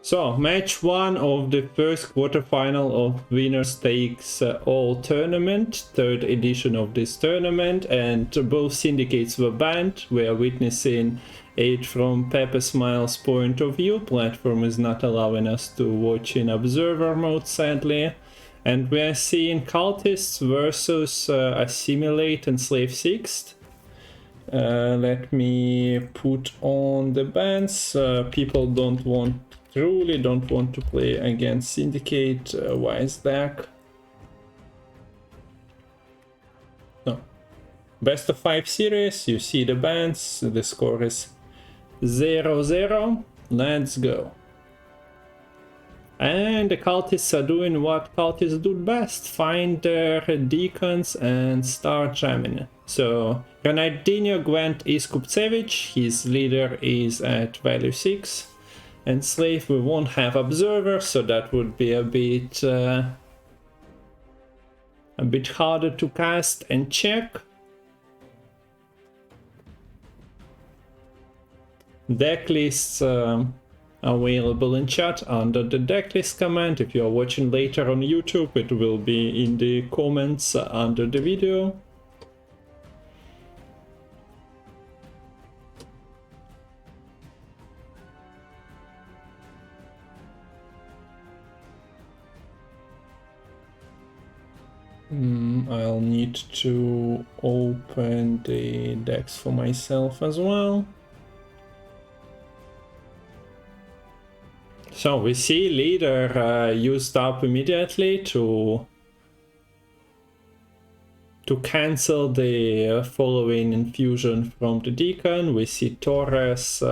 So, match 1 of the first quarterfinal of Winners Takes All tournament, third edition of this tournament, and both syndicates were banned. We are witnessing it from PepeSmile's point of view. Platform is not allowing us to watch in observer mode, sadly. And we are seeing Cultists versus Assimilate and Slave Sixth. Let me put on the bans. People truly don't want to play against Syndicate. Why is that? No. Best of 5 series, you see the bans. The score is 0-0. Let's go. And the Cultists are doing what Cultists do best. Find their deacons and start jamming. So Ronaldinho Gwent is Kupcevic. His leader is at value 6. And Slave, we won't have Observer, so that would be a bit harder to cast and check. Deck lists available in chat under the decklist command. If you are watching later on YouTube, it will be in the comments under the video. I'll need to open the decks for myself as well. So we see leader used up immediately to cancel the following infusion from the deacon. We see Torres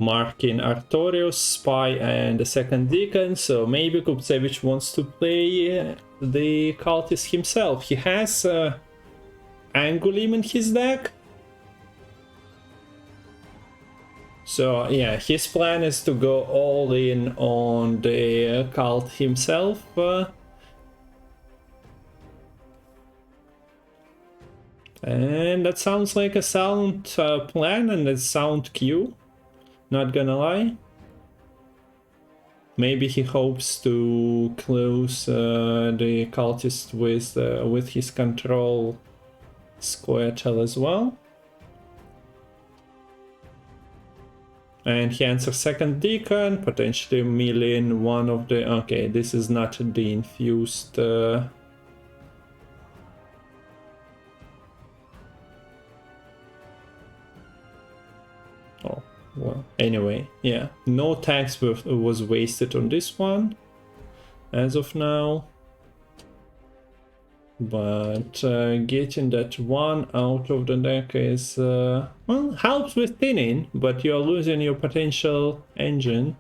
marking Artorius, Spy, and the second deacon. So maybe Kupcevic wants to play the Cultist himself. He has Angulim in his deck. So yeah, his plan is to go all in on the cult himself. And that sounds like a sound plan and a sound cue. Not gonna lie. Maybe he hopes to close the Cultist with his control Squirtle as well. And he answers second deacon, potentially milling one of the... Okay, this is not the infused... Oh, well, anyway, yeah. No tax was wasted on this one, as of now. But getting that one out of the deck is, well, helps with thinning, but you're losing your potential engine.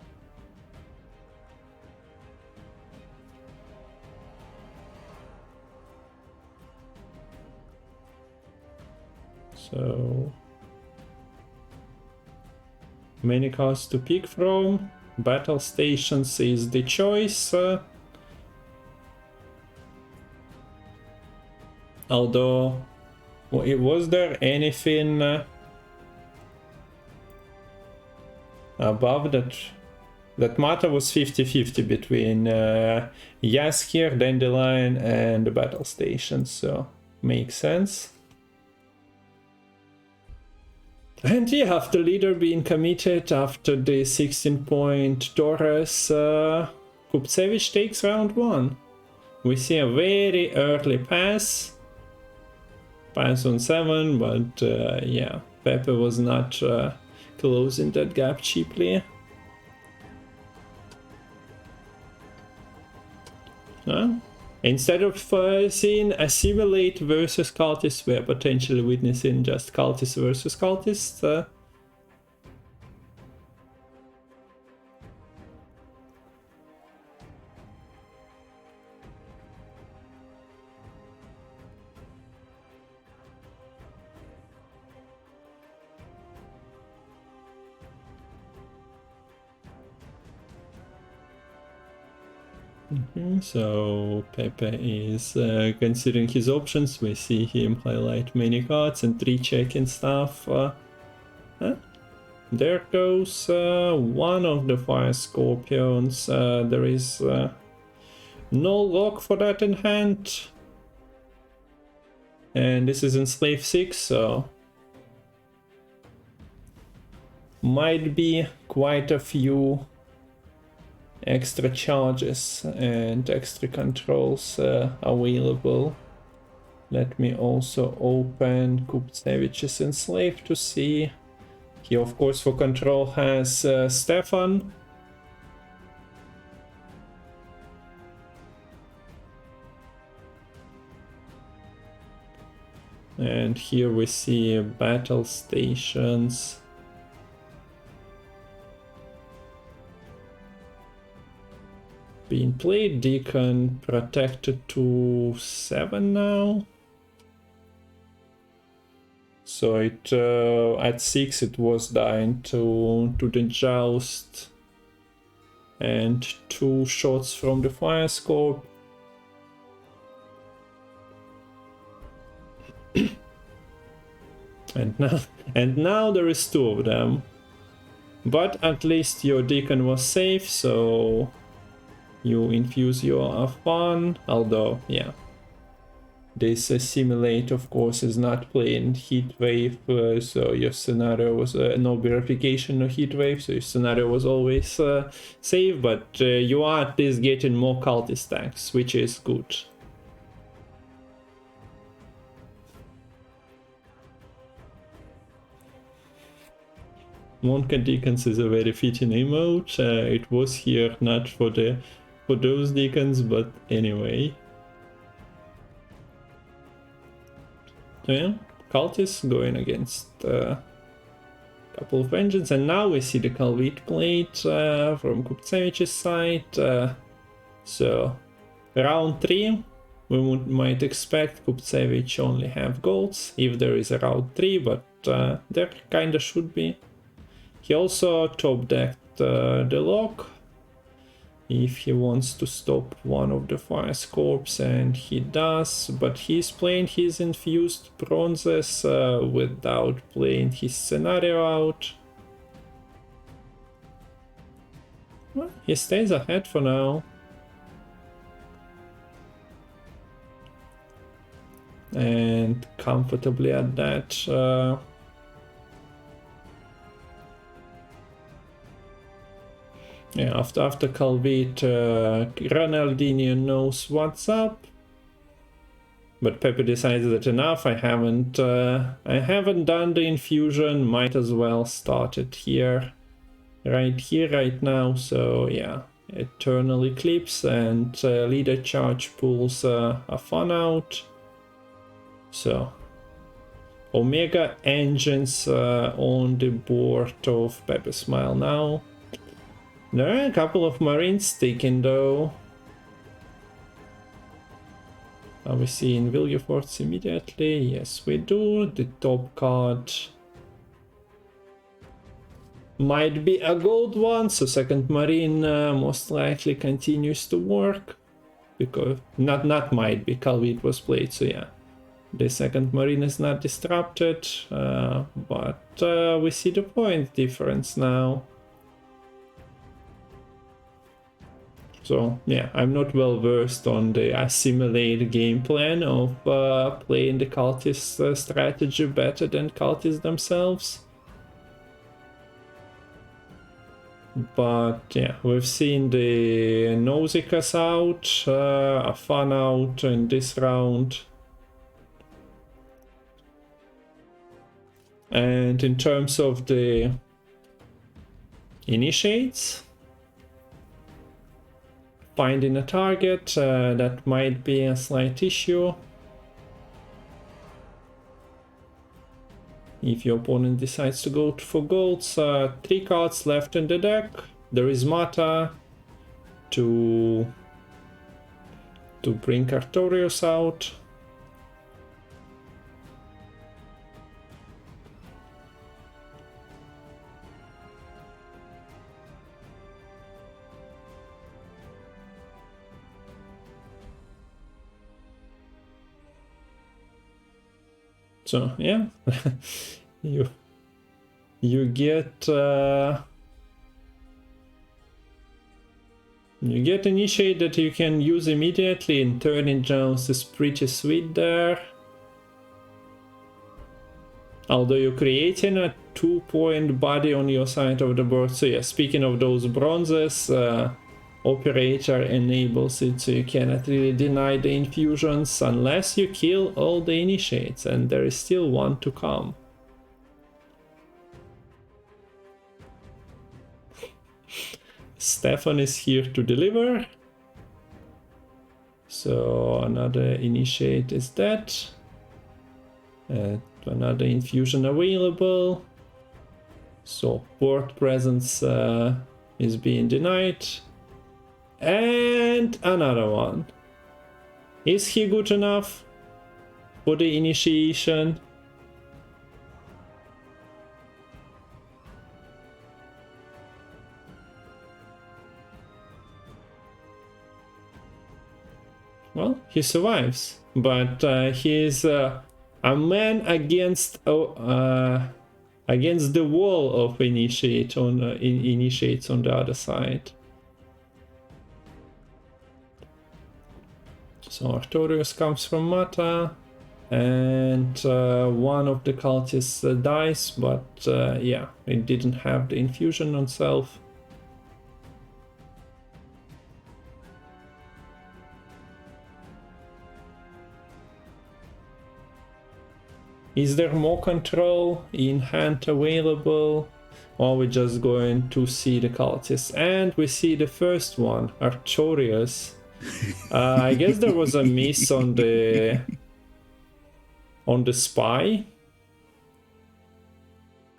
So, many cards to pick from. Battle stations is the choice. Although, was there anything above that? That mata was 50-50 between Yaskir, Dandelion, and the battle station, so makes sense. And yeah, after leader being committed, after the 16-point Taurus, Kupcevic takes round 1. We see a very early pass on 7, but yeah, Pepe was not closing that gap cheaply. Instead of seeing Assimilate versus Cultists, we are potentially witnessing just Cultists versus Cultists. So Pepe is considering his options. We see him highlight many cards and 3-checking stuff. There goes one of the fire scorpions. There is no lock for that in hand. And this is in Slave 6, so might be quite a few extra charges and extra controls available. Let me also open Kupcevic's Enslave to see. He, of course, for control has Stefan. And here we see battle stations. Being played, Deacon protected to 7 now. So it at 6 it was dying to the joust. And 2 shots from the fire scope. and now there is 2 of them. But at least your Deacon was safe, so you infuse your fun, although, yeah. This simulate, of course, is not playing Heatwave, so your scenario was no verification of Heatwave, so your scenario was always safe, but you are at least getting more Cultist stacks, which is good. Monka Deacons is a very fitting emote. It was here not for those Deacons, but anyway. So yeah, Cultists going against a couple of engines, and now we see the Calvit plate from Kupcevic's side. So round 3, we might expect Kupcevic only have golds if there is a round 3, but there kinda should be. He also top decked the lock if he wants to stop one of the fire scorps, and he does, but he's playing his infused bronzes without playing his scenario out. Well, he stays ahead for now. And comfortably at that. Yeah, after Calvit, Ronaldinho knows what's up, but Pepe decides that enough. I haven't done the infusion. Might as well start it here, right now. So yeah, Eternal Eclipse and Leader Charge pulls a fun out. So Omega engines on the board of PepeSmile now. There are a couple of Marines taken though. Are we seeing Vilgefortz immediately? Yes, we do. The top card might be a gold one, so second Marine most likely continues to work. Because not might be, Calvit was played, so yeah. The second Marine is not disrupted, but we see the point difference now. So yeah, I'm not well versed on the assimilate game plan of playing the Cultist strategy better than Cultists themselves. But yeah, we've seen the Nausicaas out, a fun out in this round. And in terms of the initiates, finding a target, that might be a slight issue. If your opponent decides to go for golds, 3 cards left in the deck. There is Mata to bring Artorius out. So yeah, You get initiate that you can use immediately, and turning Jones is pretty sweet there. Although you're creating a 2-point body on your side of the board. So yeah, speaking of those bronzes, operator enables it, so you cannot really deny the infusions unless you kill all the initiates, and there is still one to come. Stefan is here to deliver. So another initiate is dead. Another infusion available. So port presence is being denied. And another one. Is he good enough for the initiation? Well, he survives, but he's a man against the wall of initiates on the other side. So Artorius comes from Mata, and one of the cultists dies, but yeah, it didn't have the infusion on self. Is there more control in hand available? Or we're just going to see the cultists? And we see the first one, Artorius. I guess there was a miss on the spy.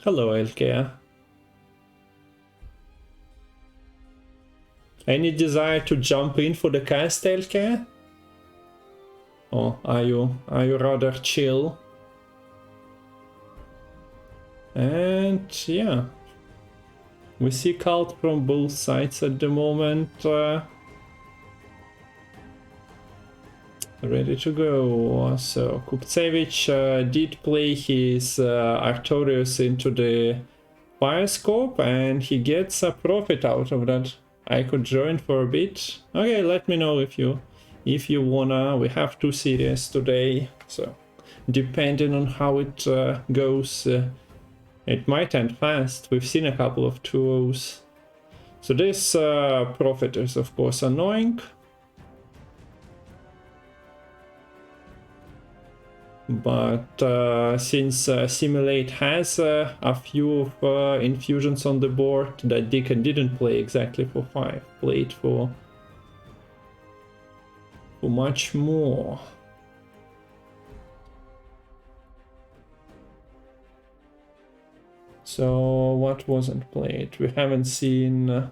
Hello, Elkea. Any desire to jump in for the cast, Elkea? Or are you rather chill? And yeah, we see cult from both sides at the moment. Ready to go. So Kupcevic did play his Artorius into the fire scope, and he gets a profit out of that. I could join for a bit. Okay, let me know if you wanna. We have 2 series today, so depending on how it goes, it might end fast. We've seen a couple of 2-0s. So this profit is of course annoying. But since Simulate has a few infusions on the board that Deacon didn't play exactly for 5, played for much more. So what wasn't played? We haven't seen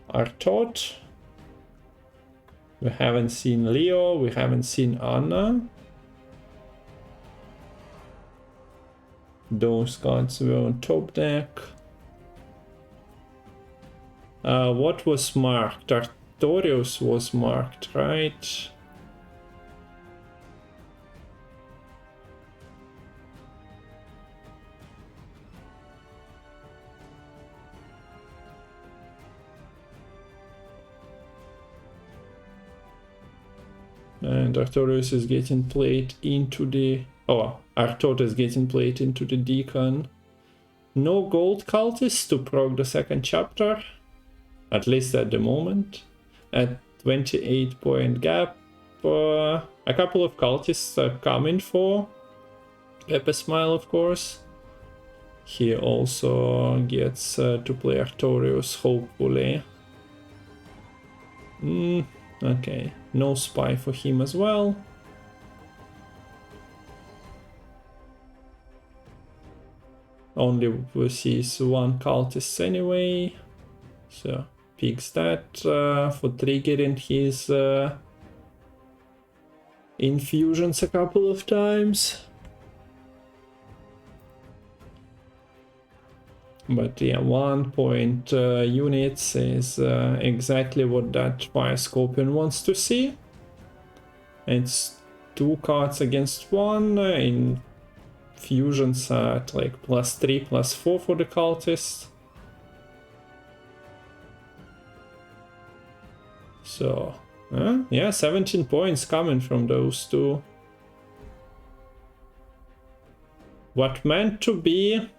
Artot. We haven't seen Leo. We haven't seen Anna. Those cards were on top deck. What was marked? Artorius was marked, right? And Artorius is getting played into the... Oh, Artot is getting played into the Deacon. No gold cultists to proc the second chapter. At least at the moment. At 28-point gap. A couple of cultists are coming for PepeSmile, of course. He also gets to play Artorius, hopefully. Okay, no spy for him as well. Only we see one cultist anyway, so picks that for triggering his infusions a couple of times. But yeah, 1 point units is exactly what that Fire Scorpion wants to see. It's 2 cards against 1 in Fusions are at like +3, +4 for the Cultists. So, yeah, 17 points coming from those two. What meant to be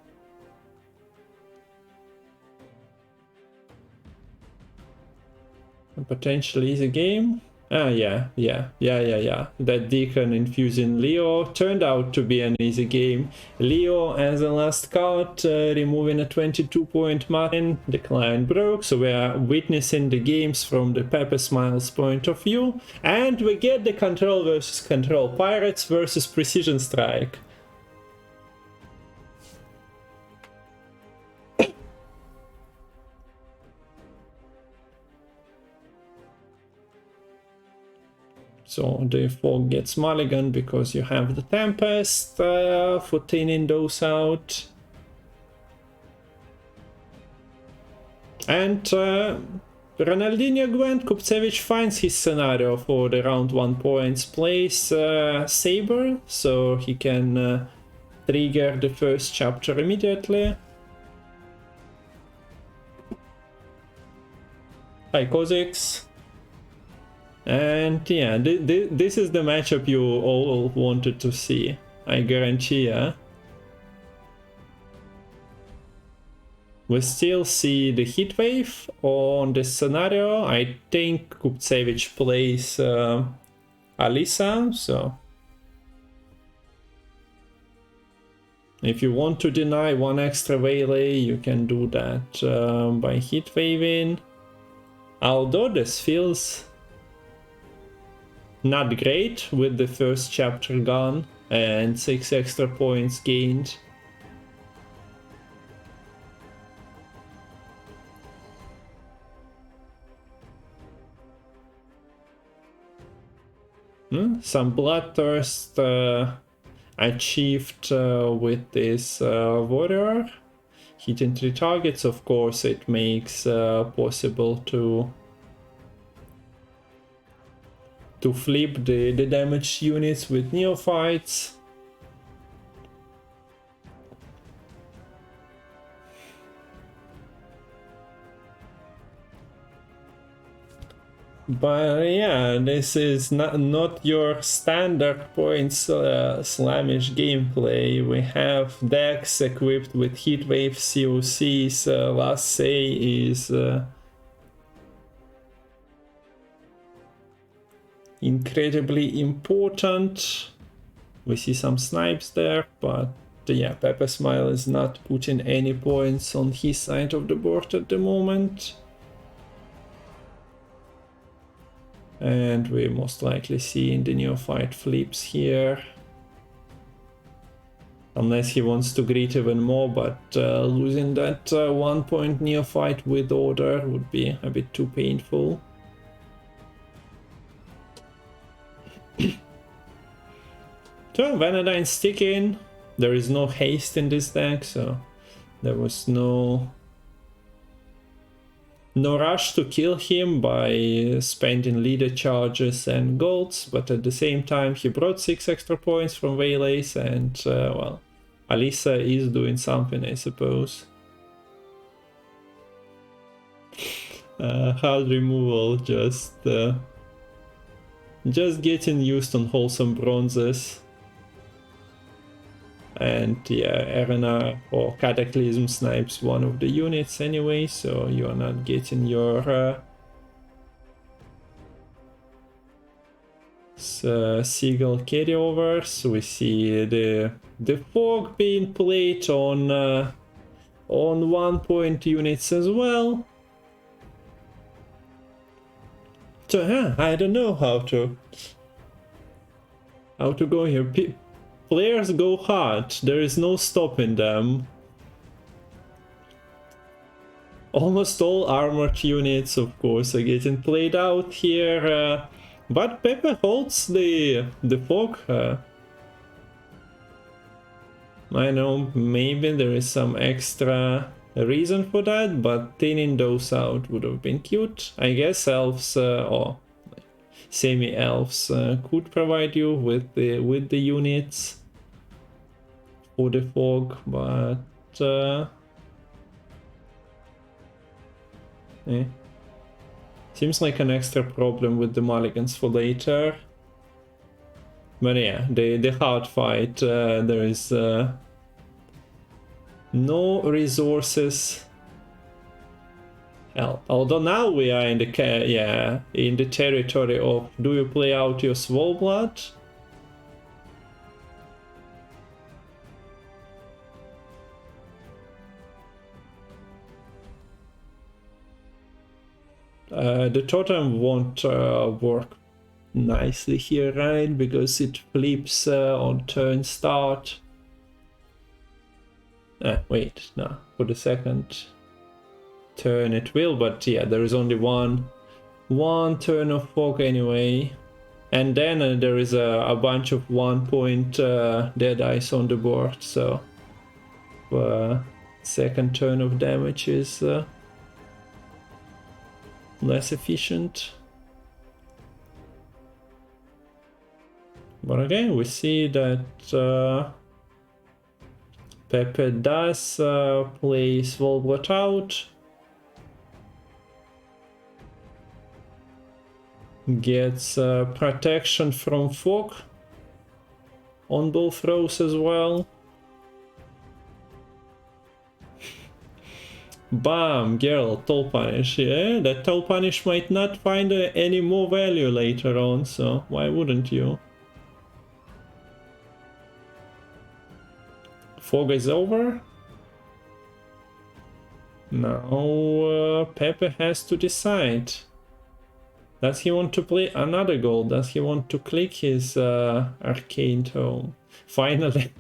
a potentially easy game. Yeah. That Deacon infusing Leo turned out to be an easy game. Leo as a last card, removing a 22-point margin. The client broke, so we are witnessing the games from the PepeSmile's point of view. And we get the control versus control. Pirates versus Precision Strike. So the fog gets mulligan because you have the Tempest for thinning those out. And Ronaldinho Gwent, Kupcevic finds his scenario for the round 1 points, plays Saber, so he can trigger the first chapter immediately. Hi Kha'Zix. And yeah, this is the matchup you all wanted to see, I guarantee ya. We still see the heatwave on this scenario. I think Kupcevic plays Alisa, so if you want to deny 1 extra Waylay, you can do that by heatwaving. Although this feels not great with the first chapter gone and 6 extra points gained. Some bloodthirst achieved with this warrior. Hitting 3 targets, of course, it makes possible to flip the damaged units with neophytes. But yeah, this is not your standard points slamish gameplay. We have decks equipped with heatwave COCs. Last say is incredibly important. We see some snipes there, but yeah, PepeSmile is not putting any points on his side of the board at the moment. And we most likely see in the neophyte flips here. Unless he wants to greet even more, but losing that 1 point neophyte with order would be a bit too painful. So Vanadine sticking. There is no haste in this deck, so there was no rush to kill him by spending leader charges and golds, but at the same time he brought 6 extra points from Waylays, and well, Alisa is doing something, I suppose. Hard removal, just getting used on wholesome bronzes. And yeah, Arena or Cataclysm snipes one of the units anyway, so you are not getting your Seagull carryovers. We see the fog being played on 1 point units as well. So yeah, I don't know how to go here. Players go hard, there is no stopping them. Almost all armored units, of course, are getting played out here, but Pepe holds the fog. I know maybe there is some extra reason for that, but thinning those out would have been cute. I guess elves or semi-elves could provide you with the units. for the fog, but seems like an extra problem with the mulligans for later. But yeah, the hard fight, there is no resources. Hell, although now we are in the in the territory of, do you play out your Swole Blood? The totem won't work nicely here, right? Because it flips on turn start. Wait, no, for the second turn it will, but yeah, there is only one turn of fog anyway, and then there is a bunch of 1 point dead eyes on the board, so second turn of damage is less efficient. But again, we see that Pepe does play Svolblat out, gets protection from fog on both rows as well. Bam, girl, Toll Punish. Yeah, that Toll Punish might not find any more value later on, so why wouldn't you? Fog is over. Now Pepe has to decide. Does he want to play another gold? Does he want to click his Arcane Tome? Finally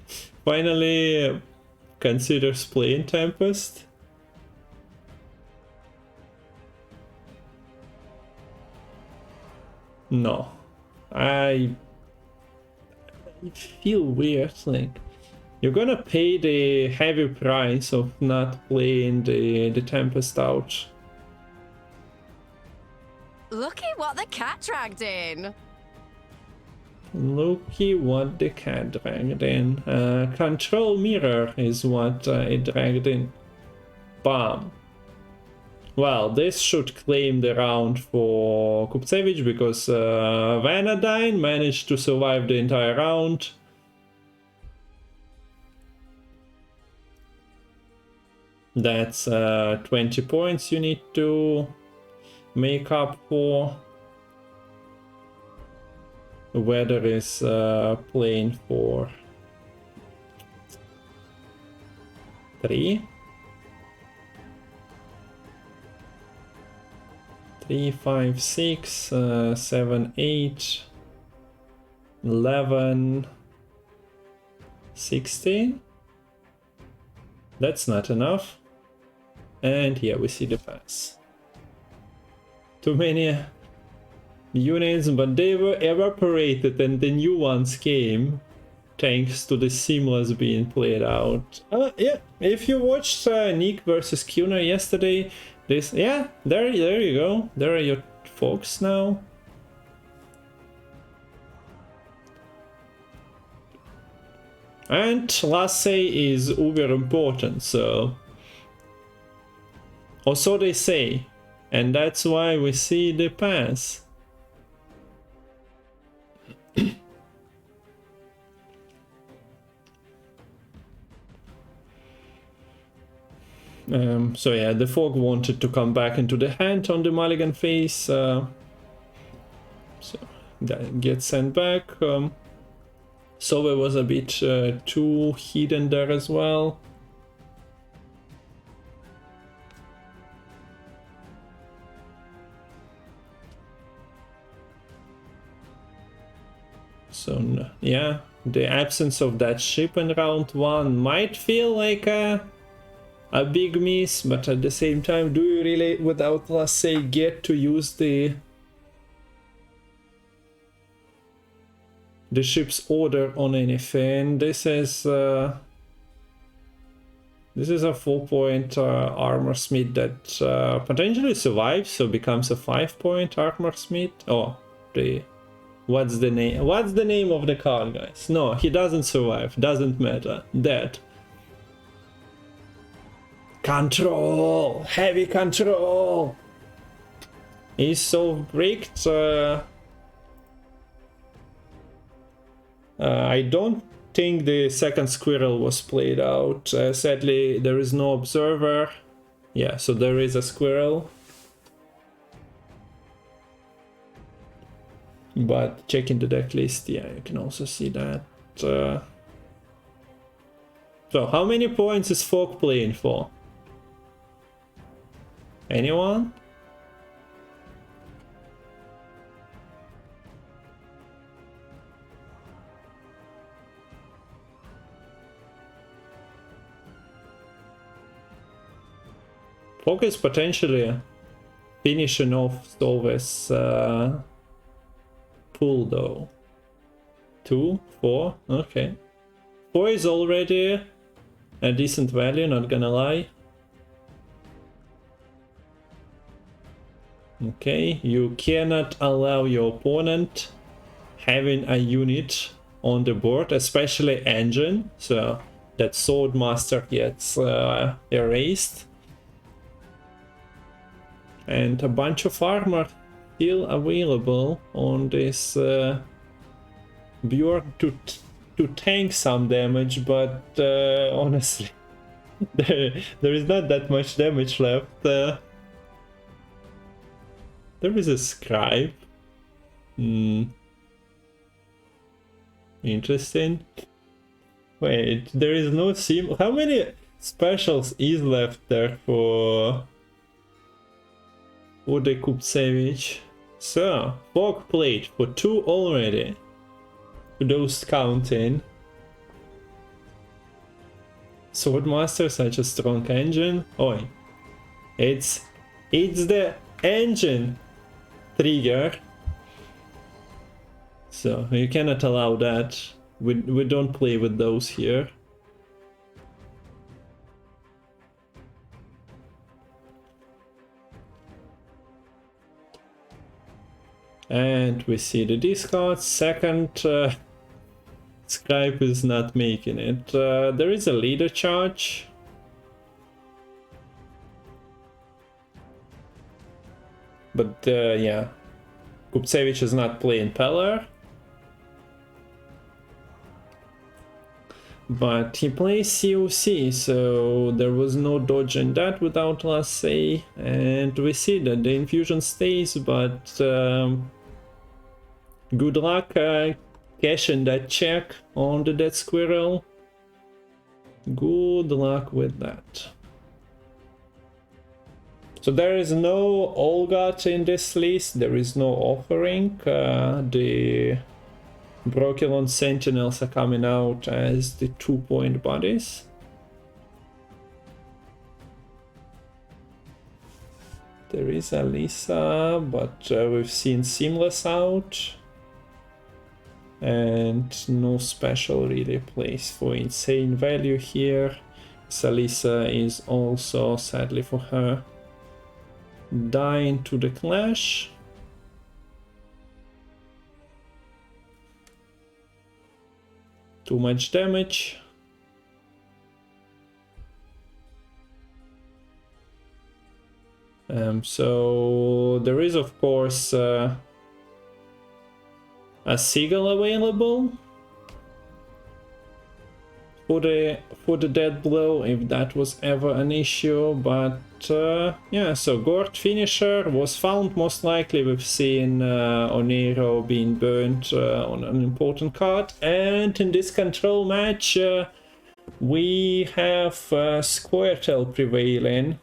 considers playing Tempest. No. I feel weird, like you're gonna pay the heavy price of not playing the Tempest out. Looky what the cat dragged in. Looky what the cat dragged in. Control Mirror is what it dragged in. Bam. Well, this should claim the round for Kupcevic because Vanadine managed to survive the entire round. That's 20 points you need to make up for. Weather is playing for 3. 3, 5, 6, 7, 8, 11, 16. That's not enough. And here we see the pass. Too many units, but they were evaporated and the new ones came thanks to the seamless being played out. Yeah, if you watched Nick versus Kuna yesterday, this, yeah, there you go. There are your folks now. And last say is uber important, so, or so they say, and that's why we see the pass. So yeah, the fog wanted to come back into the hand on the mulligan face, so that gets sent back. Sove was a bit too hidden there as well. So yeah, the absence of that ship in round 1 might feel like a big miss, but at the same time, do you really, without last say, get to use the ship's order on anything? This is a 4-point armor smith that potentially survives, so becomes a 5-point armor smith. Oh, the What's the name? What's the name of the card, guys? No, he doesn't survive. Doesn't matter. Dead. Control! Heavy control! He's so bricked. I don't think the second squirrel was played out. Sadly, there is no observer. Yeah, so there is a squirrel. But checking the deck list, yeah, you can also see that. So how many points is Folk playing for? Anyone? Folk is potentially finishing off Solve's pool though. 2, 4, okay. 4 is already a decent value, not gonna lie. Okay, you cannot allow your opponent having a unit on the board, especially engine, so that Swordmaster gets erased. And a bunch of armor still available on this Bjorn to tank some damage, but honestly, there is not that much damage left. There is a scribe. Interesting. Wait, there is no sim. How many specials is left there for the Kupcevic? So, Fog played for 2 already. Those counting. Swordmaster, such a strong engine. Oi. It's the engine trigger. So you cannot allow that. We don't play with those here. And we see the discard. Second Skype is not making it. There is a leader charge. But yeah, Kupcevic is not playing Peller. But he plays COC, so there was no dodging that without last say. And we see that the infusion stays, but good luck cashing that check on the dead squirrel. Good luck with that. So there is no Olgat in this list, there is no offering. The Brokilon Sentinels are coming out as the 2-point bodies. There is Alisa, but we've seen Seamless out. And no special really place for insane value here. Salisa is also, sadly for her, dying to the clash. Too much damage. So there is of course a Seagull available for the dead blow if that was ever an issue, but yeah, so Gord Finisher was found most likely. We've seen Onero being burnt on an important card, and in this control match we have Squirtle prevailing.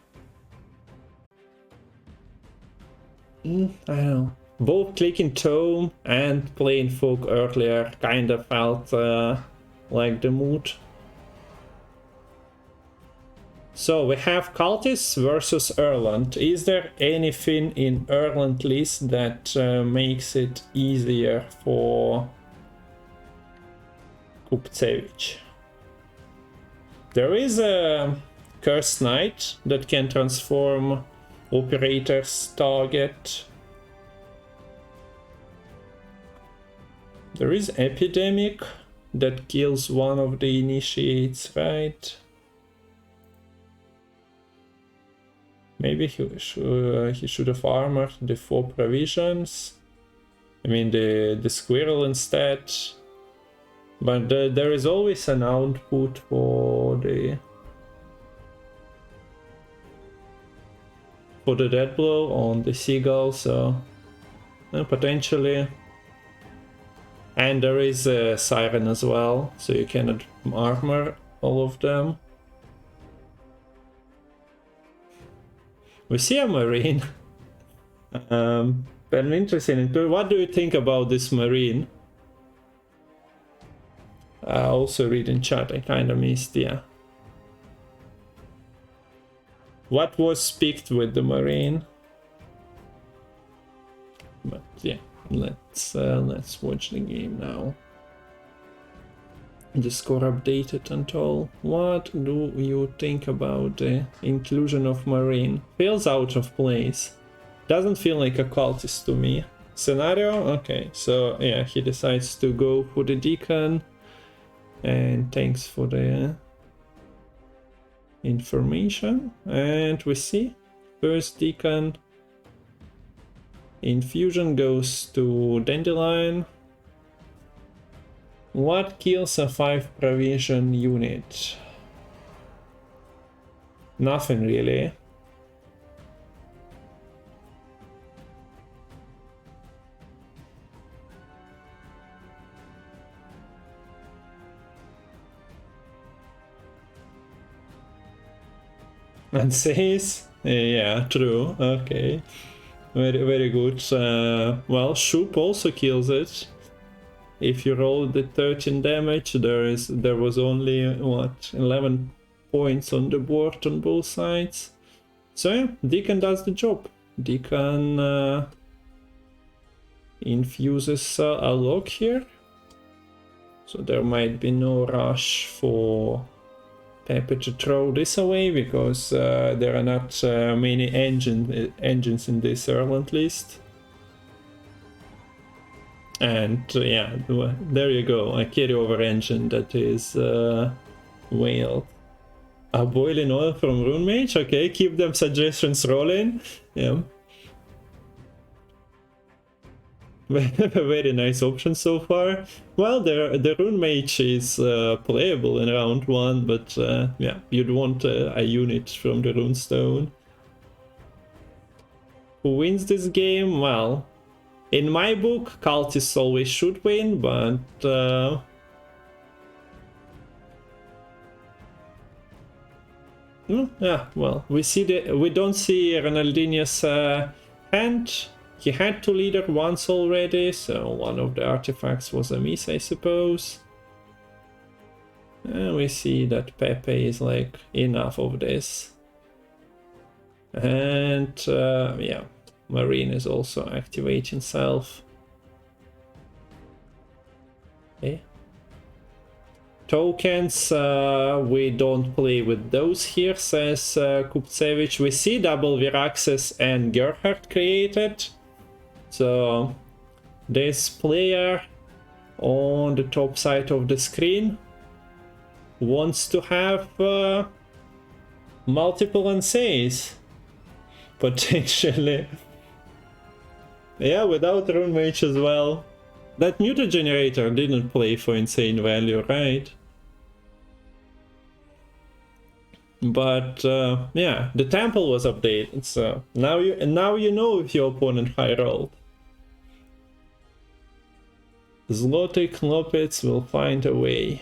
I don't know. Both clicking Tome and playing Folk earlier kind of felt like the mood. So we have Cultists versus Erland. Is there anything in Erland list that makes it easier for Kupcevic? There is a Curse Knight that can transform Operator's target. There is Epidemic that kills one of the initiates, right? Maybe he should have armored the 4 provisions. I mean the squirrel instead. But there is always an output for the death blow on the seagull, so potentially. And there is a siren as well, so you cannot armor all of them. We see a marine. But I'm interested in what do you think about this marine? I also read in chat, I kind of missed, yeah. What was picked with the marine? But yeah, let's watch the game now. The score updated and all. What do you think about the inclusion of marine? Feels out of place. Doesn't feel like a cultist to me. Scenario? Okay, so yeah, he decides to go for the deacon. And thanks for the information. And we see first deacon infusion goes to Dandelion. What kills a 5 provision unit? Nothing really. And says, yeah, true. Okay, very good. Well, Shoop also kills it. If you roll the 13 damage, there was only what 11 points on the board on both sides. So yeah, Deacon does the job. Deacon infuses a lock here, so there might be no rush for Pepe to throw this away because there are not many engines in this Erland list. And yeah, there you go, a carryover engine that is whale. A boiling oil from Rune Mage, okay, keep them suggestions rolling. Yeah. Very nice option so far. Well, the Rune Mage is playable in round 1, but yeah, you'd want a unit from the Rune Stone. Who wins this game? Well, in my book, Cultists always should win, but yeah, well, we don't see Ronaldinho's hand. He had 2 leader once already, so one of the artifacts was a miss, I suppose. And we see that Pepe is like, enough of this. And yeah, Marine is also activating self. Okay. Tokens, we don't play with those here, says Kupcevic. We see double Viraxes and Gerhard created. So this player on the top side of the screen wants to have multiple unsays, potentially. Yeah, without Rune Mage as well. That muta generator didn't play for insane value, right? But yeah, the temple was updated, so now you know if your opponent high rolled. Zloty Klopets will find a way.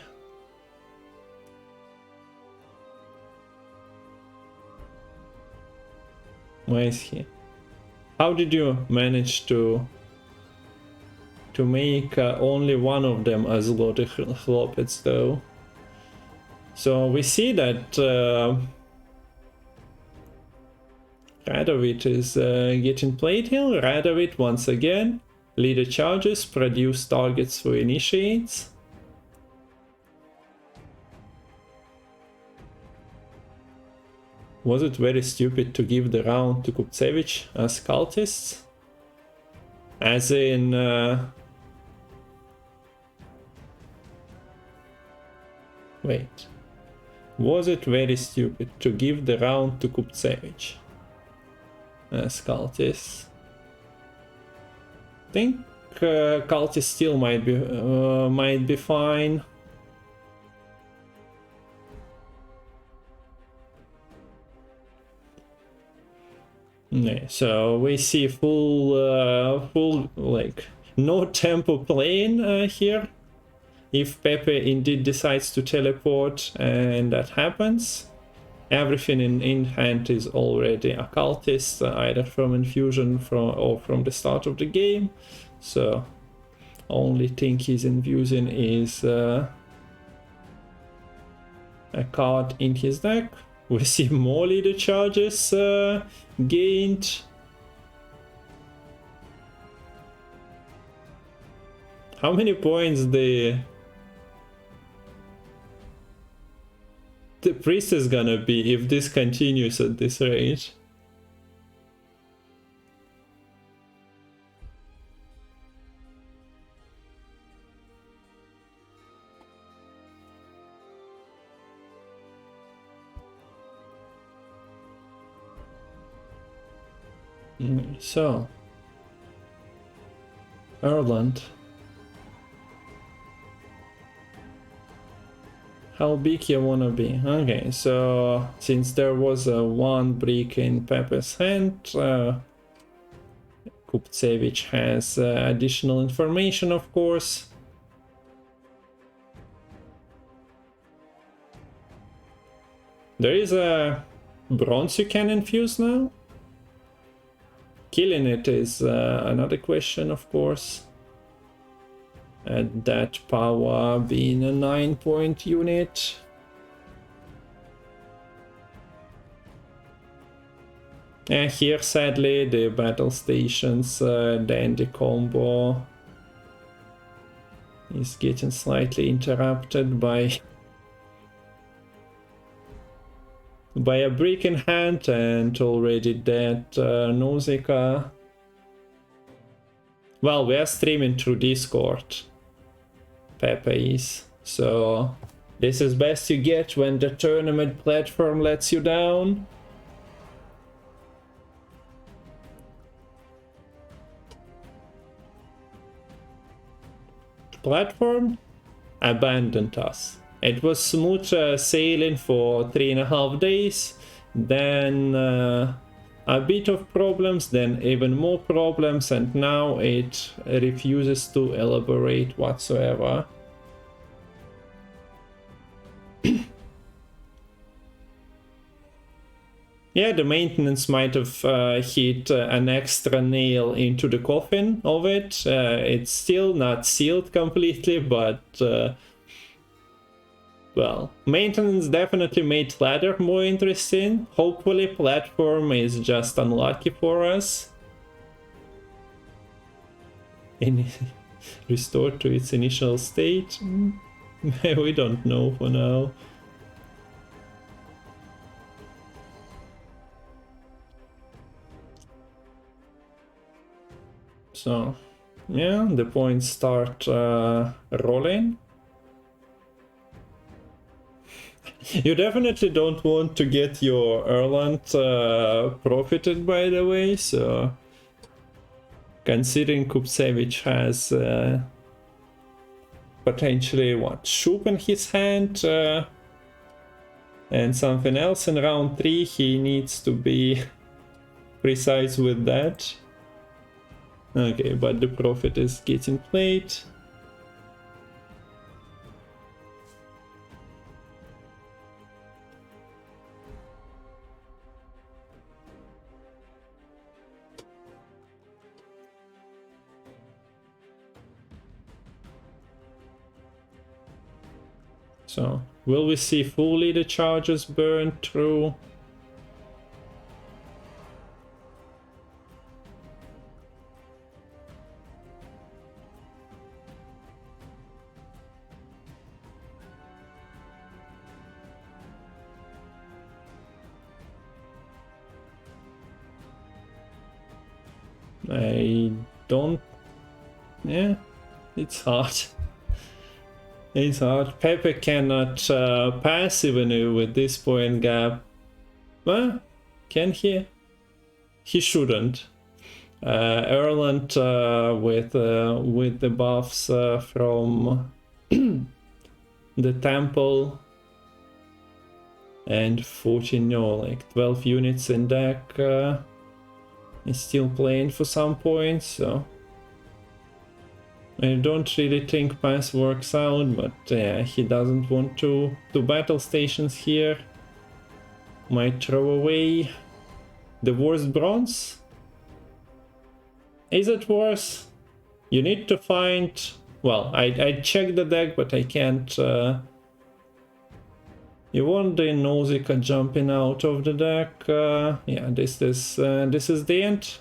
Where is he? How did you manage to make only one of them a Zloty Klopets though? So we see that Radovit is getting played here. Radovit once again. Leader charges, produce targets for initiates. Was it very stupid to give the round to Kupcevic as cultists? As in, Wait. Was it very stupid to give the round to Kupcevic? Cultists. I think Cultists still might be fine. Yeah, so we see full like no tempo playing here. If Pepe indeed decides to teleport and that happens, everything in hand is already a cultist, either from infusion or from the start of the game. So only thing he's infusing is a card in his deck. We see more leader charges gained. How many points the priest is gonna be if this continues at this rate? So, Ireland. How big you wanna be? Okay, so since there was one brick in Pepe's hand, Kupcevic has additional information, of course. There is a bronze you can infuse now. Killing it is another question, of course. And that power being a 9-point unit. And here, sadly, the battle stations, then the combo is getting slightly interrupted by a brick in hand and already dead Nausicaa. Well, we are streaming through Discord. Pepe is. So this is best you get when the tournament platform lets you down. Platform abandoned us. It was smooth sailing for 3.5 days, then a bit of problems, then even more problems, and now it refuses to elaborate whatsoever. Yeah, the maintenance might have hit an extra nail into the coffin of it. It's still not sealed completely, but well, maintenance definitely made ladder more interesting. Hopefully platform is just unlucky for us. Restored to its initial state? We don't know for now. So, yeah, the points start rolling. You definitely don't want to get your Erland profited, by the way, so considering Kupcevic has potentially what, Shoop in his hand and something else in round 3, he needs to be precise with that. Okay, but the profit is getting played. So, will we see fully the charges burned through? I don't... Yeah, it's hard. It's hard. Pepe cannot pass even with this point gap. Well, can he? He shouldn't. Erland with the buffs from the temple and 14, no, like 12 units in deck is still playing for some points, so I don't really think pass works out, but yeah, he doesn't want to battle stations here. Might throw away the worst bronze. Is it worse? You need to find... Well, I checked the deck, but I can't... You want the Nausicaa jumping out of the deck. Yeah, this is the end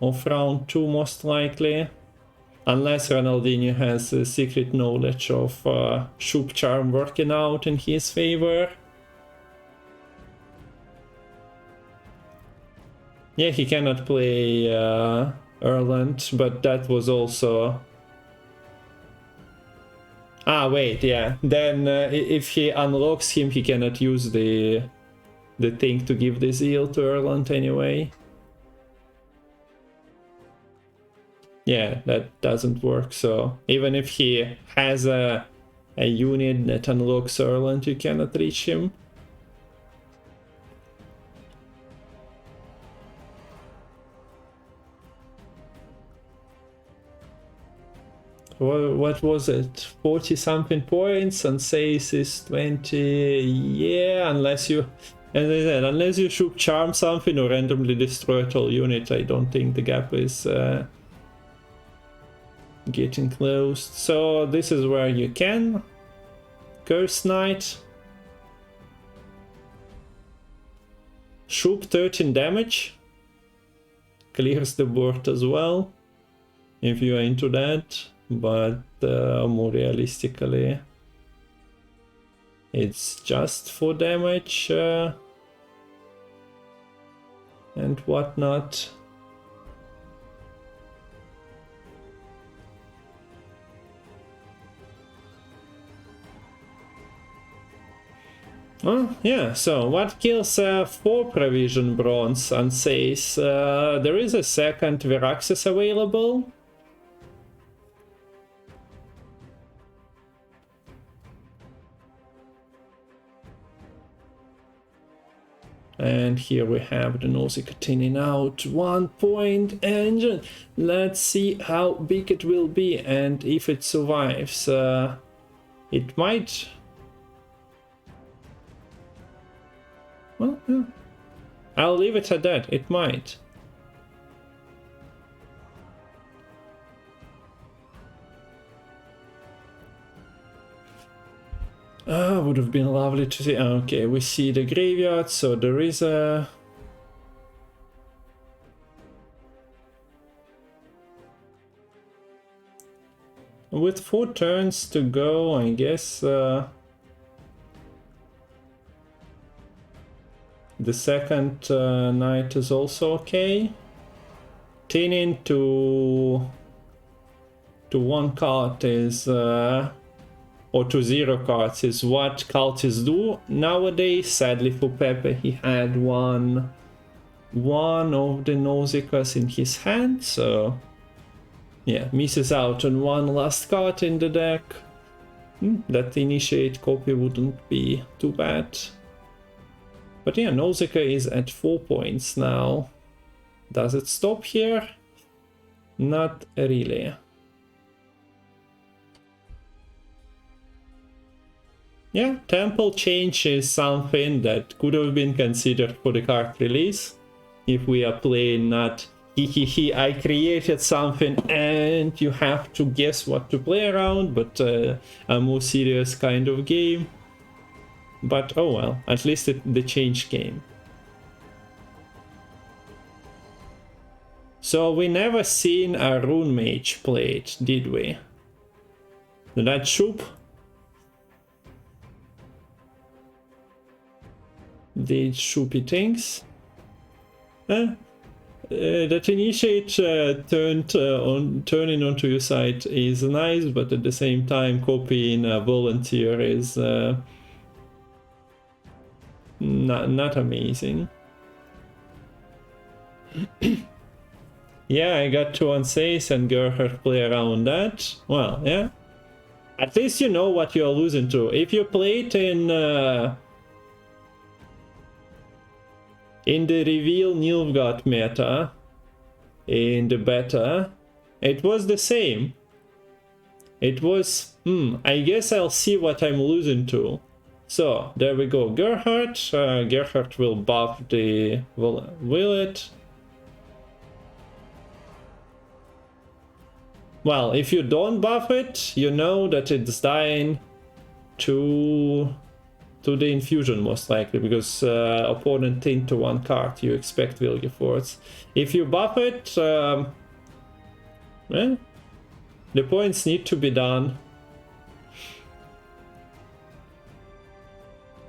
of round 2 most likely. Unless Ronaldinho has a secret knowledge of Shoop Charm working out in his favor. Yeah, he cannot play Erland, but that was also... Ah, wait, yeah. Then if he unlocks him, he cannot use the thing to give the zeal to Erland anyway. Yeah, that doesn't work, so even if he has a unit that unlocks Erland, you cannot reach him. What was it? 40 something points, and says is 20. Yeah, unless you, as I said, unless you should charm something or randomly destroy a whole unit, I don't think the gap is getting closed. So this is where you can Curse Knight. Shoop 13 damage. Clears the board as well, if you are into that. But more realistically, it's just for damage and whatnot. Oh, yeah, so what kills 4 provision bronze and says there is a second Viraxis available. And here we have the Nausicaa thinning out 1 point engine. Let's see how big it will be and if it survives. It might... Well, yeah. I'll leave it at that. It might. Would have been lovely to see. Okay, we see the graveyard, so there is a... With 4 turns to go, I guess the second knight is also okay. Thinning to 1 card is... or to 0 cards is what Cultists do nowadays. Sadly for Pepe, he had one of the Nausicas in his hand, so yeah, misses out on 1 last card in the deck. That initiate copy wouldn't be too bad. But yeah, Nausicaa is at 4 points now. Does it stop here? Not really. Yeah, temple change is something that could have been considered for the card release. If we are playing not I created something and you have to guess what to play around, but a more serious kind of game. But oh well, at least the change came. So we never seen a Rune Mage played, did we? That Shoop did Shoopy things. that initiate turning onto your side is nice, but at the same time copying a volunteer is not amazing. Yeah, I got 2 unsaves and Gerhard play around that. Well, yeah. At least you know what you're losing to. If you played in the reveal Nilfgaard meta, in the beta, it was the same. It was, I guess I'll see what I'm losing to. So, there we go. Gerhard. Gerhard will buff the Willet. Well, if you don't buff it, you know that it's dying to the infusion most likely, because opponent into 1 card, you expect Vilgefortz. If you buff it, well, the points need to be done.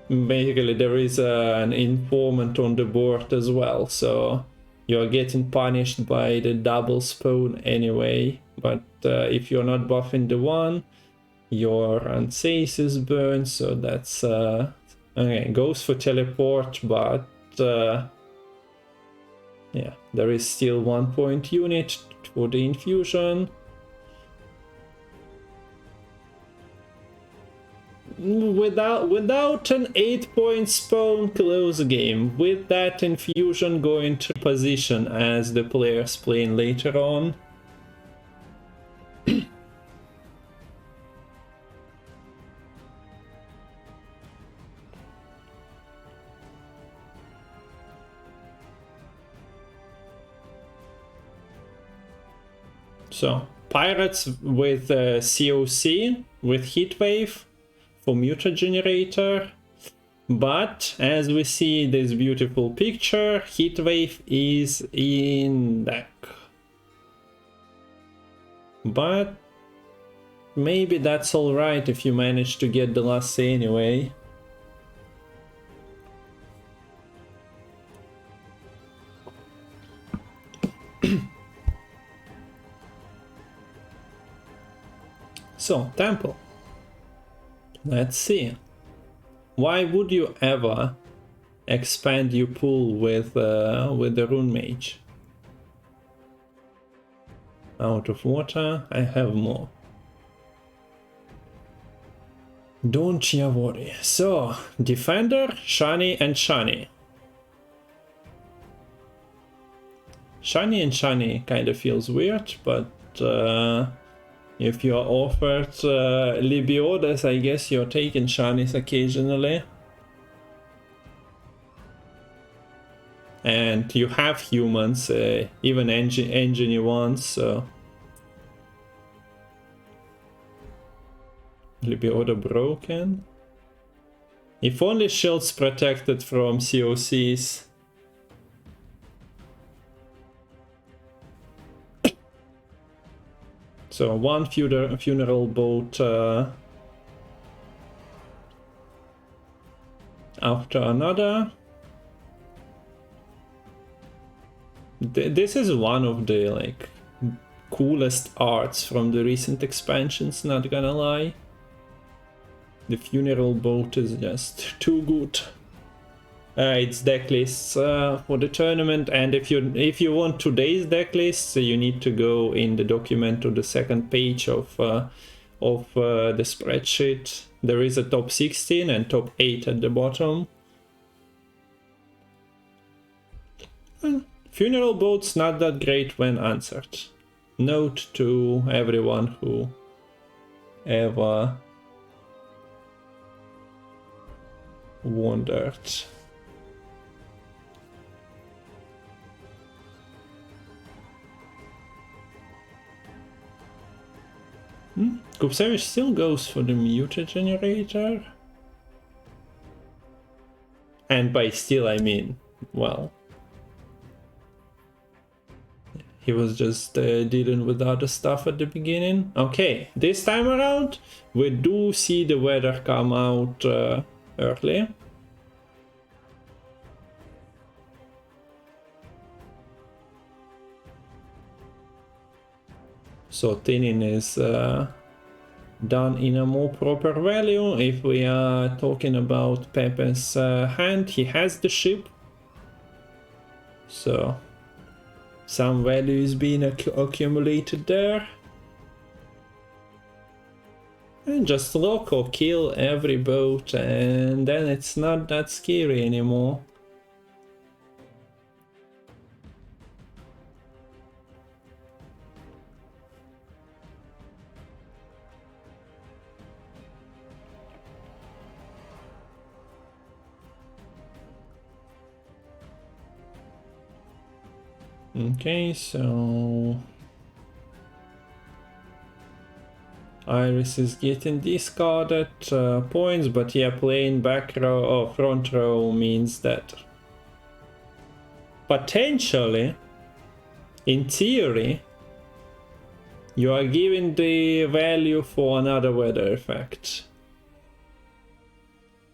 Basically, there is an informant on the board as well, so you're getting punished by the double spawn anyway. But if you're not buffing the one, your unsafe is burned, so that's okay, goes for teleport, but yeah, there is still 1 point unit for the infusion. Without an 8-point spawn, close game. With that infusion going to position as the players playing later on. So, Pirates with COC, with Heatwave for Muta Generator. But, as we see this beautiful picture, Heatwave is in deck. But maybe that's alright if you manage to get the last say anyway. So, Temple. Let's see. Why would you ever expand your pool with the Rune Mage? Out of water, I have more. Don't you worry. So, Defender, Shani and Shani. Shani and Shani kind of feels weird, but if you're offered Libiodes, I guess you're taking Shanis occasionally. And you have humans, even engineer ones, so... Libioda broken. If only shields protected from COCs. So 1 funeral boat after another. This is one of the like coolest arts from the recent expansions, not gonna lie. The funeral boat is just too good. It's deck lists for the tournament, and if you want today's deck lists, you need to go in the document to the second page of the spreadsheet. There is a top 16 and top 8 at the bottom. Funeral boats not that great when answered. Note to everyone who ever wondered. Kupcevic still goes for the Muta Generator. And by still I mean, well, he was just dealing with other stuff at the beginning. Okay, this time around we do see the weather come out early. So thinning is done in a more proper value. If we are talking about Pepe's hand, he has the ship. So some value is being accumulated there. And just lock or kill every boat, and then it's not that scary anymore. Okay, so Iris is getting discarded points, but yeah, playing back row or front row means that potentially, in theory, you are giving the value for another weather effect.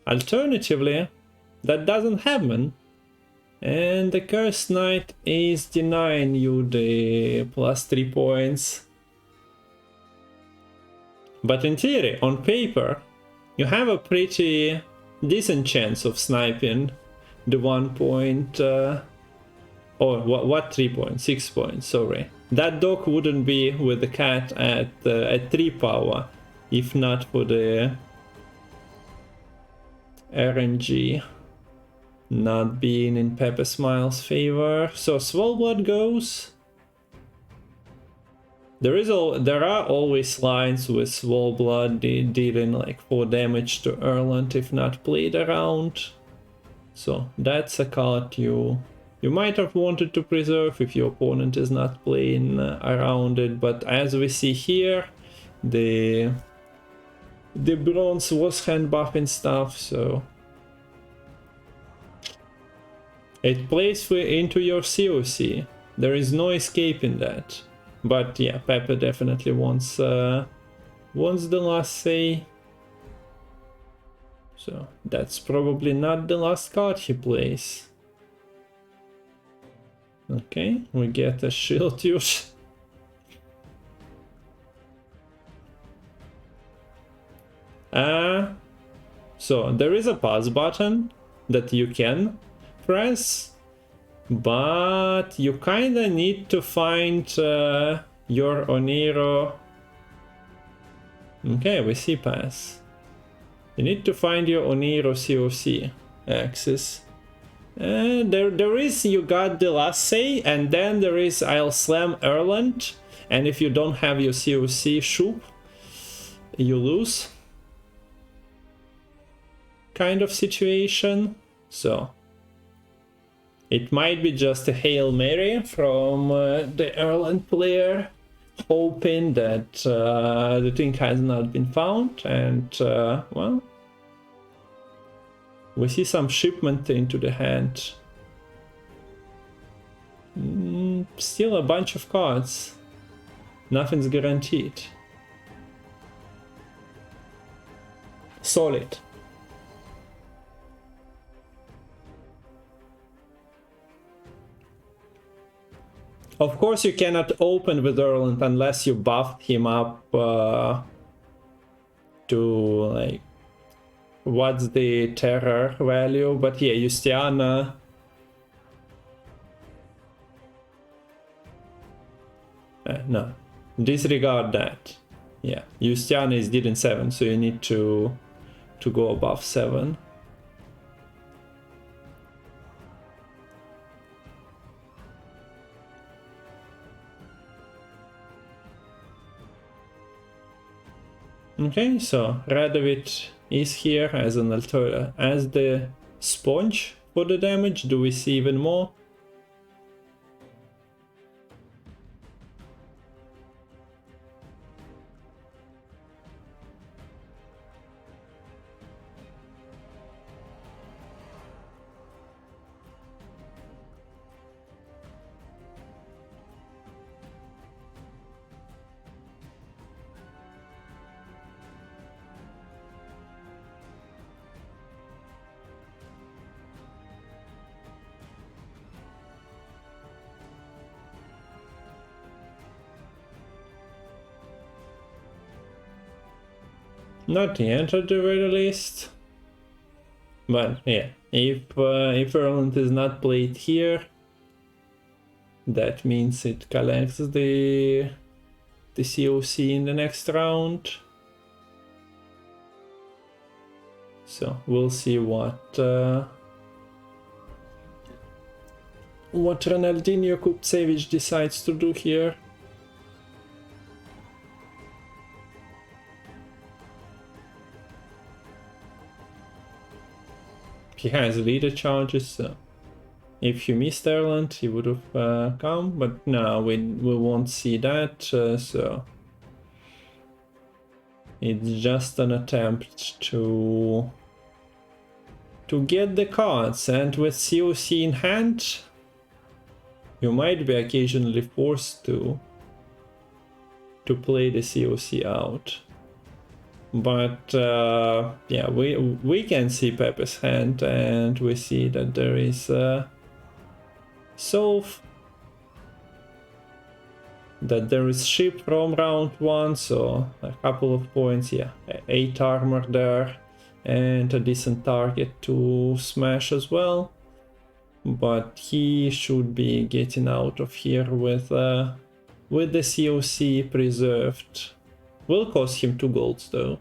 Alternatively, that doesn't happen, and the Cursed Knight is denying you the +3 points. But in theory, on paper, you have a pretty decent chance of sniping the 1 point, or what 3 points? 6 points, sorry. That dock wouldn't be with the cat at 3 power, if not for the RNG not being in PepeSmile's favor. So Svalbard goes. There are always lines with Svalbard dealing like 4 damage to Erland if not played around. So that's a card you might have wanted to preserve if your opponent is not playing around it, but as we see here, the bronze was hand buffing stuff, so it plays into your COC. There is no escaping that. But yeah, Pepe definitely wants the last say. So that's probably not the last card he plays. Okay, we get a shield use. So there is a pause button that you can press, but you kinda need to find your Oniro. Okay, we see pass. You need to find your Oniro COC axis. There is, you got the last say, and then there is I'll slam Erland, and if you don't have your COC shoop, you lose. Kind of situation. So it might be just a Hail Mary from the Erland player, hoping that the thing has not been found, and well, we see some shipment into the hand. Still a bunch of cards. Nothing's guaranteed. Solid. Of course, you cannot open with Erland unless you buffed him up to, like, what's the terror value? But yeah, Justiana. No, disregard that. Yeah, Justiana is dead in 7, so you need to go above 7. Okay, so Radovid is here as an alternative, as the sponge for the damage. Do we see even more? Not yet at the very least. But yeah, if Ireland is not played here, that means it collects the COC in the next round. So we'll see what Ronaldinho Kupcevic decides to do here. He has leader charges, so if he missed Ireland, he would have come, but no, we won't see that, so it's just an attempt to get the cards, and with COC in hand, you might be occasionally forced to play the COC out. But yeah, we can see Pepe's hand, and we see that there is Solve, that there is ship from round 1, so a couple of points, yeah, 8 armor there, and a decent target to smash as well. But he should be getting out of here with the COC preserved. Will cost him 2 golds though.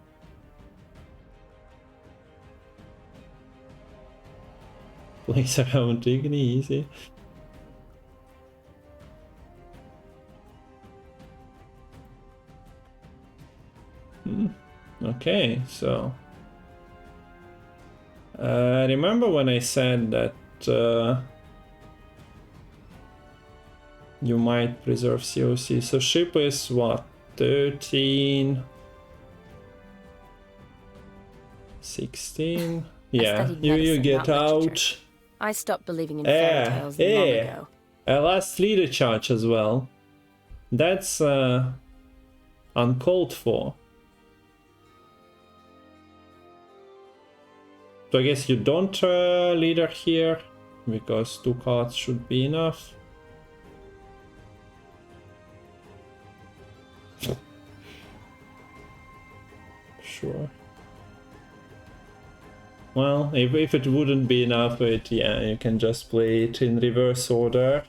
Plays around Igni, easy. Okay, so remember when I said that you might preserve COC? So ship is what, 13, 16? Yeah, you get out. Literature. I stopped believing in fairy tales long ago. A last leader charge as well. That's uncalled for. So I guess you don't leader here, because 2 cards should be enough. Sure. Well, if it wouldn't be enough, yeah, you can just play it in reverse order.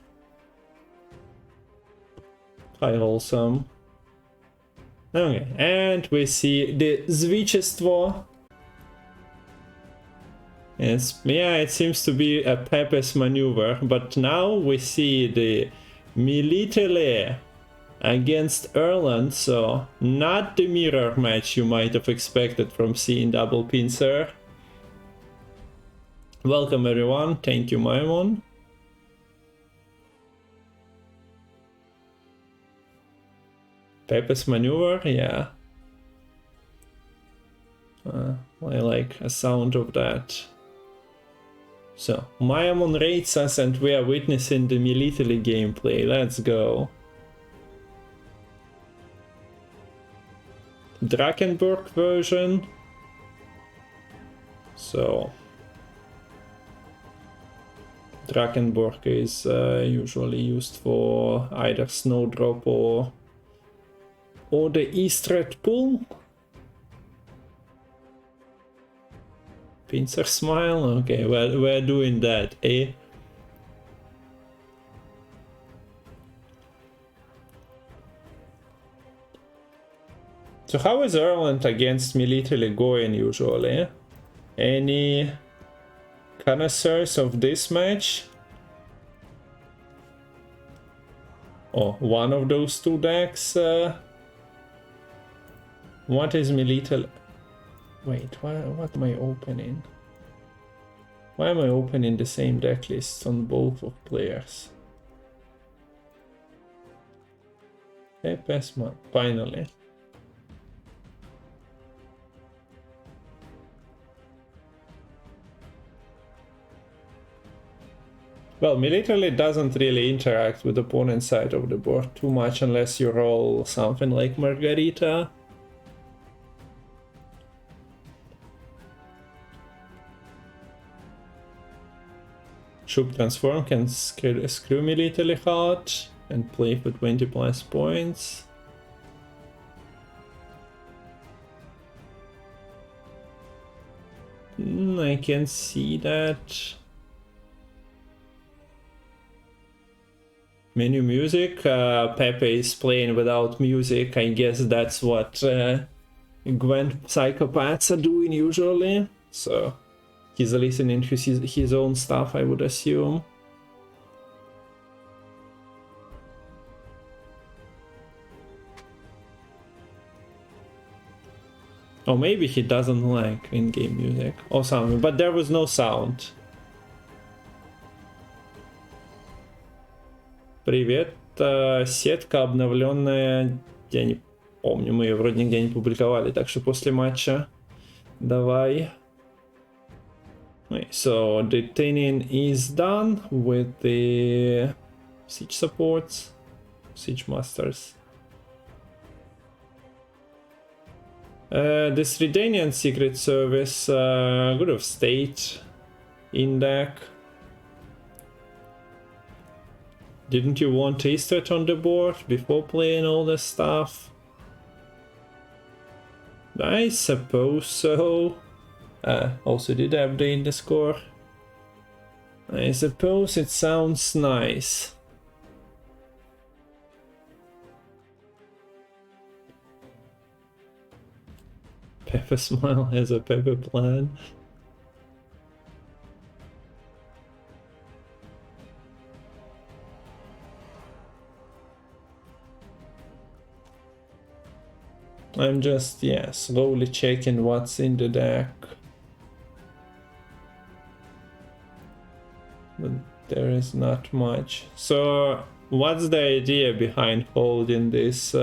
High wholesome. Okay, and we see the Zwycięstwo. Yeah, it seems to be a Pepe's maneuver, but now we see the Melitele against Ireland, so not the mirror match you might have expected from seeing Double Pincer. Welcome everyone, thank you Maimon. Pepe's maneuver, yeah. I like a sound of that. So, Maimon rates us and we are witnessing the Melitele gameplay, let's go. Drakenburg version. So Drakenburg is usually used for either Snowdrop or the Eastred Pool. Pincer smile? Okay, well, we're doing that, eh? So how is Ireland against Melitele going usually? Any connoisseurs of this match? Oh, one of those 2 decks? What is Melitele? Wait, what am I opening? Why am I opening the same deck lists on both of players? PepeSmile, finally. Well, Melitele doesn't really interact with the opponent's side of the board too much unless you roll something like Margarita. Shub Transform can screw Melitele hard and play for 20 plus points. I can see that. Menu music. Pepe is playing without music. I guess that's what Gwent psychopaths are doing usually. So he's listening to his own stuff, I would assume. Or maybe he doesn't like in-game music or something, but there was no sound. Привет, сетка обновленная, я не помню, мы ее вроде нигде не публиковали, так что после матча давай. So the training is done with the siege supports, siege masters. The Sridanian Secret Service could have stayed in deck. Didn't you want Istret on the board before playing all this stuff? I suppose so. Also did update the score. I suppose it sounds nice. PepeSmile has a Pepe plan. I'm just, yeah, slowly checking what's in the deck. But there is not much. So, what's the idea behind holding this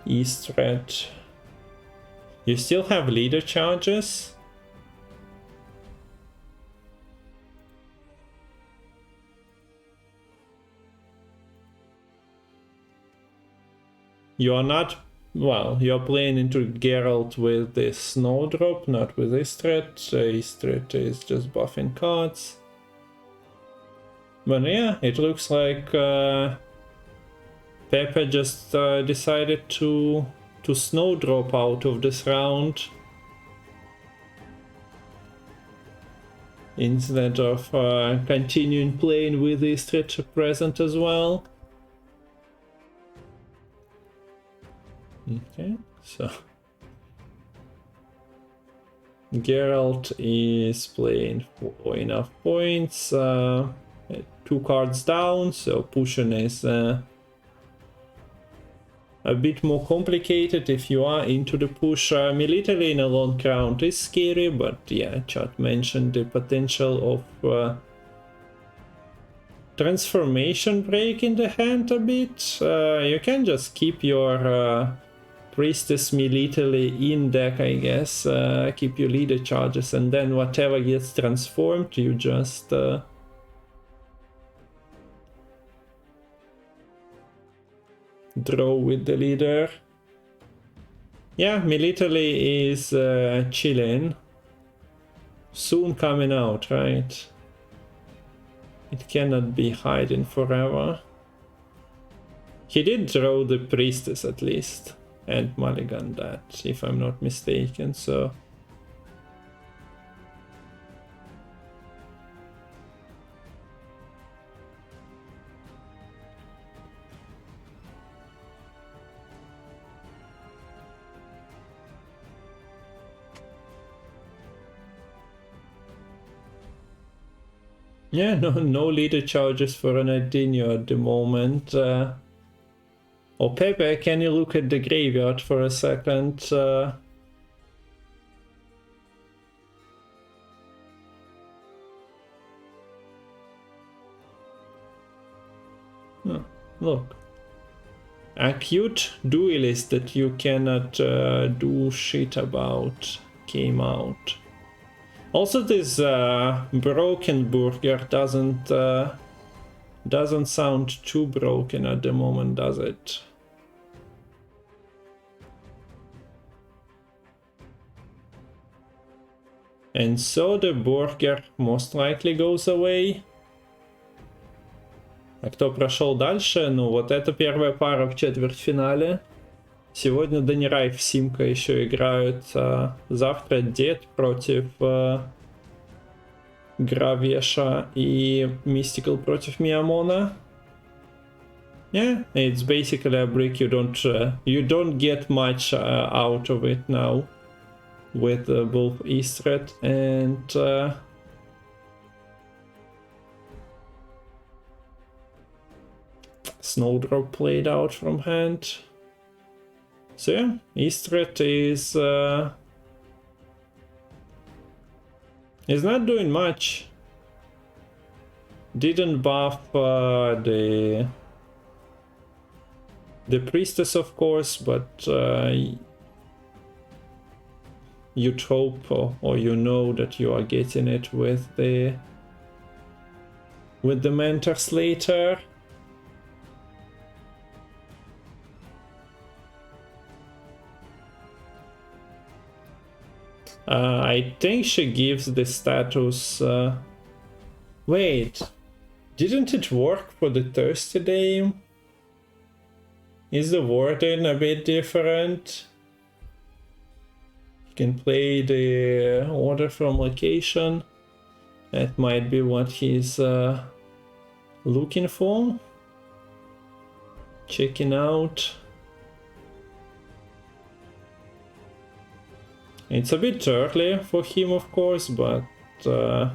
East Red? You still have leader charges? You are not, well, you're playing into Geralt with this Snowdrop, not with Istret. Istret is just buffing cards. But yeah, it looks like Pepe just decided to Snowdrop out of this round. Instead of continuing playing with Istret present as well. Okay, so Geralt is playing for enough points, 2 cards down, so pushing is a bit more complicated if you are into the push. Melitele in a long round is scary, but yeah, chat mentioned the potential of transformation break in the hand a bit. You can just keep your Priestess Melitele in deck, I guess. Keep your leader charges, and then whatever gets transformed, you just draw with the leader. Yeah, Melitele is chilling. Soon coming out, right? It cannot be hiding forever. He did draw the Priestess at least. And mulligan that, if I'm not mistaken, so... Yeah, no leader charges for Ronaldinho at the moment. Oh, Pepe, can you look at the graveyard for a second? Look. Acute duelist that you cannot do shit about came out. Also, this broken burger doesn't sound too broken at the moment, does it? And so the бургер most likely goes away. А кто прошел дальше? Ну, вот это первая пара в четвертьфинале. Сегодня Данирай в Симка еще играют. Завтра Дед против Гравеша и Mystical против Миамона. Yeah, it's basically a brick. You don't get much out of it now with both Istred and Snowdrop played out from hand. So yeah, Istred is not doing much. Didn't buff the priestess, of course, but you'd hope or you know that you are getting it with the mentors later. I think she gives the status. Wait, didn't it work for the Thursday day? Is the Warden a bit different? You can play the order from location. That might be what he's looking for. Checking out. It's a bit early for him, of course, but oh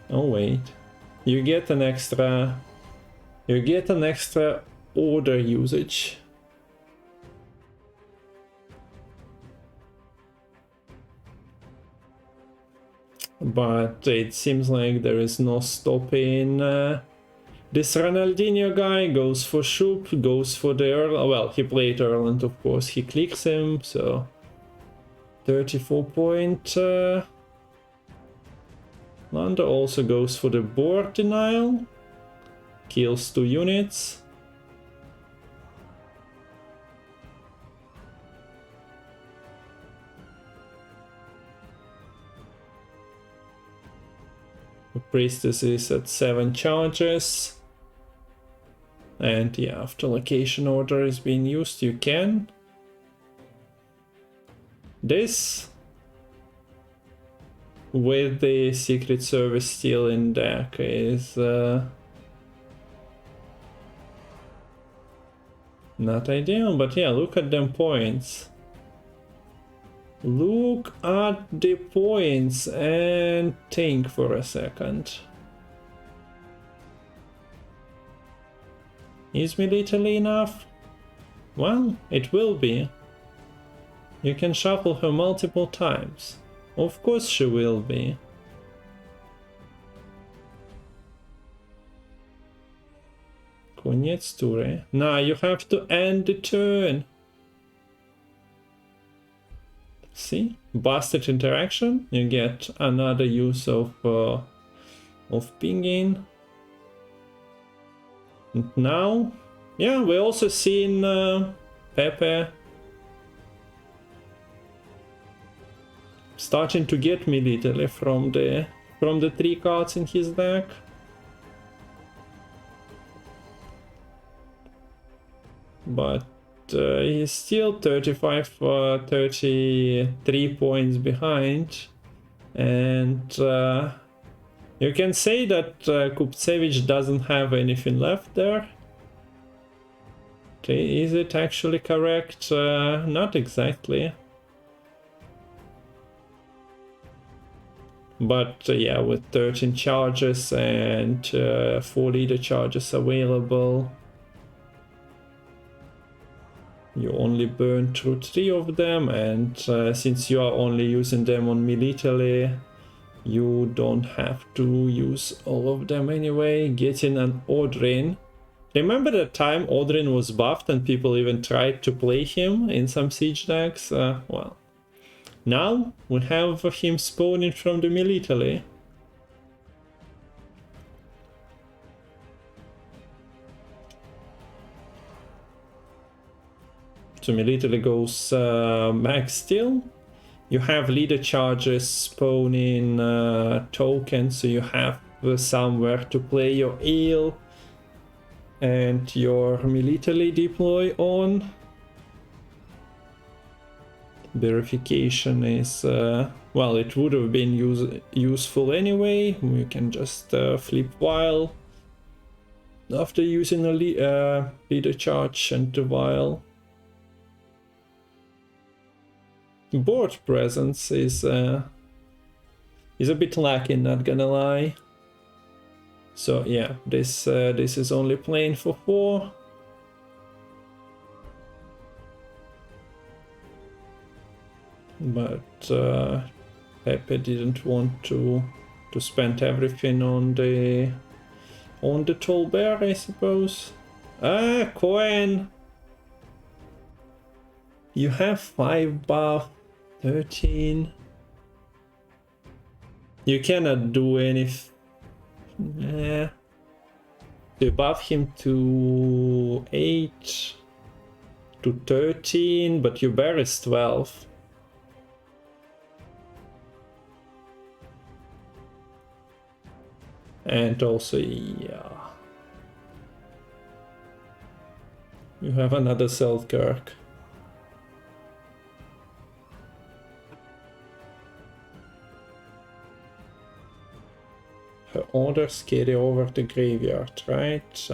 wait, you get an extra order usage. But it seems like there is no stopping. This Ronaldinho guy goes for Shoop, goes for the Earl. Well, he played Erland, of course. He clicks him, so 34 point. Lando also goes for the board denial. Kills 2 units. The priestess is at 7 charges. And yeah, after location order is being used, you can. This, with the Secret Service still in deck, is not ideal, but yeah, look at them points. Look at the points and think for a second. Is Melitele enough? Well, it will be. You can shuffle her multiple times. Of course she will be. Koniec tury. Now you have to end the turn. See? Busted interaction. You get another use of pinging. And now, yeah, we also seen Pepe starting to get Melitele from the 3 cards in his deck. But he's still 33 points behind, and you can say that Kupcevic doesn't have anything left there. Okay, is it actually correct? Not exactly. But yeah, with 13 charges and 4 leader charges available, you only burn through 3 of them, and since you are only using them on Melitele, you don't have to use all of them anyway. Getting an Odrin. Remember that time Odrin was buffed and people even tried to play him in some siege decks? Well, now we have him spawning from the Melitele. So Melitele goes max still. You have leader charges spawning tokens, so you have somewhere to play your eel and your Melitele deploy on. Verification is, well, it would have been useful anyway. We can just flip vial after using a leader charge and the vial. Board presence is a bit lacking, not gonna lie. So yeah, this is only playing for 4. But Pepe didn't want to spend everything on the tall bear, I suppose. Ah, coin! You have 5 buff, 13. You cannot do anything. You buff him to 8, to 13, but your bear is 12. And also, yeah, you have another Selkirk. Her orders carry over the graveyard, right?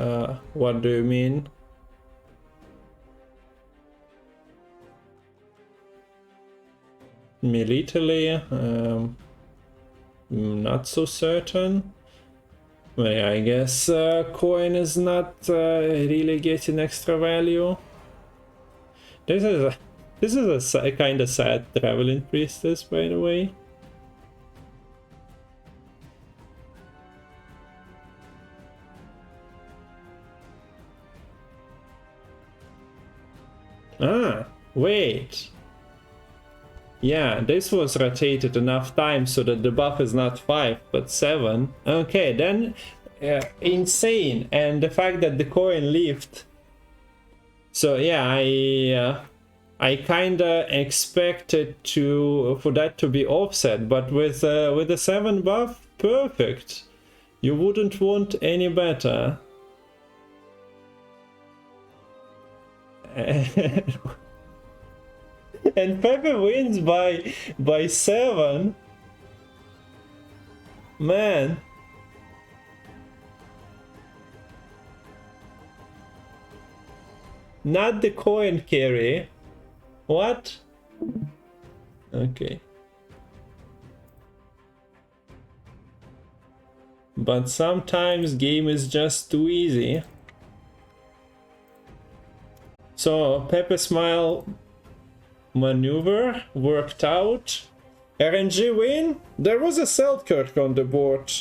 What do you mean? Melitele? Not so certain. Well, I guess coin is not really getting extra value. This is a kind of sad traveling priestess, by the way. Ah, wait. Yeah, this was rotated enough times so that the buff is not 5 but 7. Okay, then insane. And the fact that the coin lived. So yeah, I kinda expected for that to be offset, but with the 7 buff, perfect. You wouldn't want any better. And Pepe wins by 7. Man. Not the coin carry. What? Okay. But sometimes game is just too easy. So PepeSmile maneuver worked out. RNG win? There was a Selkirk on the board.